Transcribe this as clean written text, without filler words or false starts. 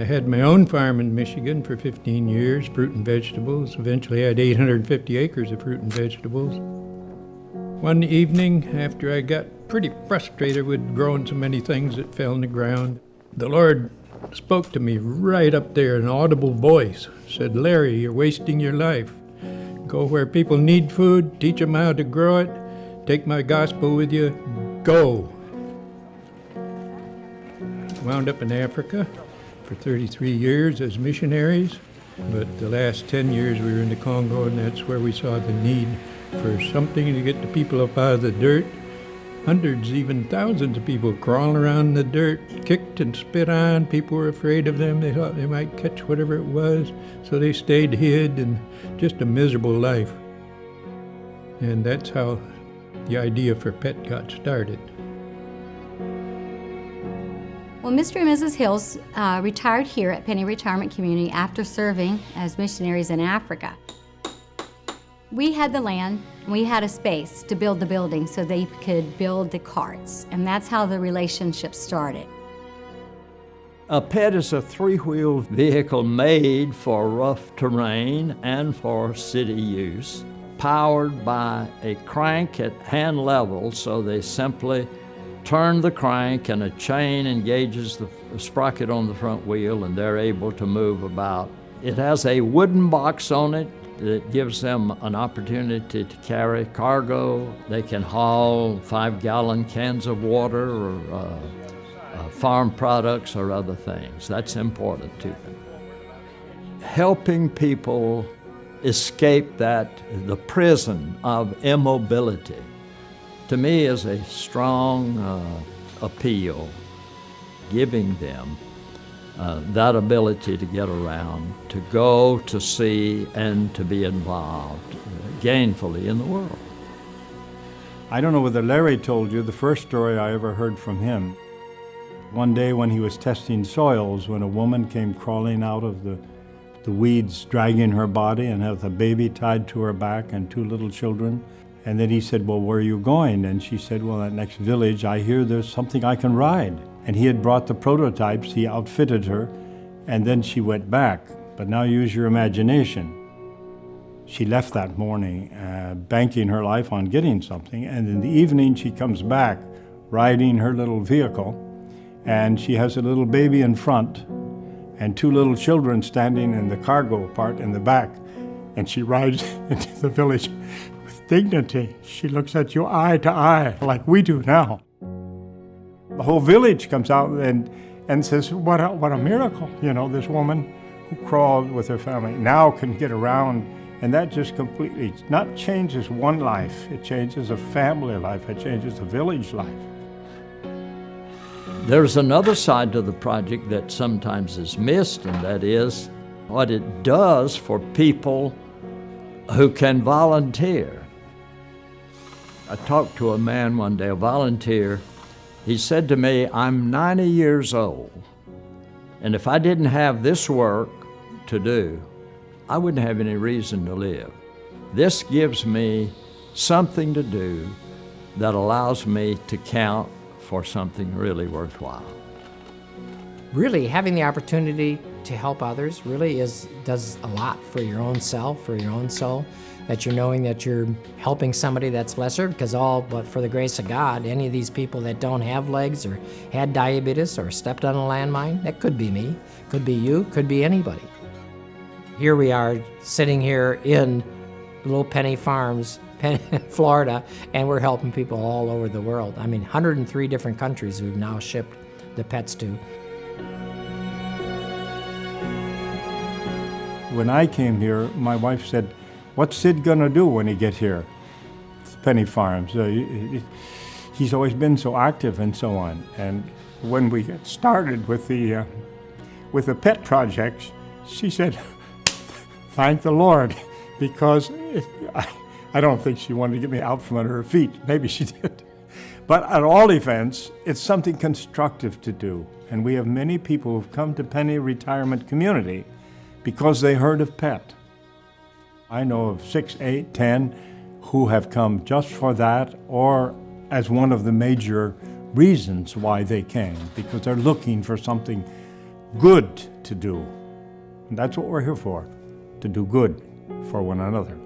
I had my own farm in Michigan for 15 years, fruit and vegetables. Eventually I had 850 acres of fruit and vegetables. One evening, after I got pretty frustrated with growing so many things that fell in the ground, the Lord spoke to me right up there in an audible voice. Said, "Larry, you're wasting your life. Go where people need food, teach them how to grow it, take my gospel with you, go." Wound up in Africa for 33 years as missionaries, but the last 10 years we were in the Congo, and that's where we saw the need for something to get the people up out of the dirt. Hundreds, even thousands of people crawling around in the dirt, kicked and spit on. People were afraid of them. They thought they might catch whatever it was, so they stayed hid, and just a miserable life. And that's how the idea for PET got started. Well, Mr. and Mrs. Hills retired here at Penney Retirement Community after serving as missionaries in Africa. We had the land, and we had a space to build the building so they could build the carts, and that's how the relationship started. A PET is a three-wheeled vehicle made for rough terrain and for city use, powered by a crank at hand level, so they simply turn the crank and a chain engages the sprocket on the front wheel and they're able to move about. It has a wooden box on it that gives them an opportunity to carry cargo. They can haul 5-gallon cans of water or farm products or other things. That's important to them. Helping people escape the prison of immobility, to me, is a strong appeal, giving them that ability to get around, to go, to see, and to be involved gainfully in the world. I don't know whether Larry told you the first story I ever heard from him. One day when he was testing soils, when a woman came crawling out of the weeds, dragging her body and has a baby tied to her back and 2 little children. And then he said, "Well, where are you going?" And she said, "Well, that next village, I hear there's something I can ride." And he had brought the prototypes, he outfitted her, and then she went back. But now use your imagination. She left that morning, banking her life on getting something, and in the evening she comes back riding her little vehicle, and she has a little baby in front and 2 little children standing in the cargo part in the back, and she rides into the village with dignity. She looks at you eye to eye like we do now. The whole village comes out and says, what a miracle. You know, this woman who crawled with her family now can get around, and that just completely not changes one life, it changes a family life, it changes a village life. There's another side to the project that sometimes is missed, and that is what it does for people who can volunteer. I talked to a man one day, a volunteer. He said to me, "I'm 90 years old, and if I didn't have this work to do, I wouldn't have any reason to live. This gives me something to do that allows me to count for something really worthwhile." Really, having the opportunity to help others really does a lot for your own self, for your own soul, that you're knowing that you're helping somebody that's lesser, because all but for the grace of God, any of these people that don't have legs or had diabetes or stepped on a landmine, that could be me, could be you, could be anybody. Here we are sitting here in little Penney Farms, Florida, and we're helping people all over the world. I mean, 103 different countries we've now shipped the pets to. When I came here, my wife said, "What's Sid gonna do when he gets here?" It's Penney Farms. He's always been so active and so on. And when we got started with the pet projects, she said, "Thank the Lord," because I don't think she wanted to get me out from under her feet. Maybe she did. But at all events, it's something constructive to do. And we have many people who've come to Penney Retirement Community because they heard of PET. I know of 6, 8, 10 who have come just for that, or as one of the major reasons why they came, because they're looking for something good to do. And that's what we're here for, to do good for one another.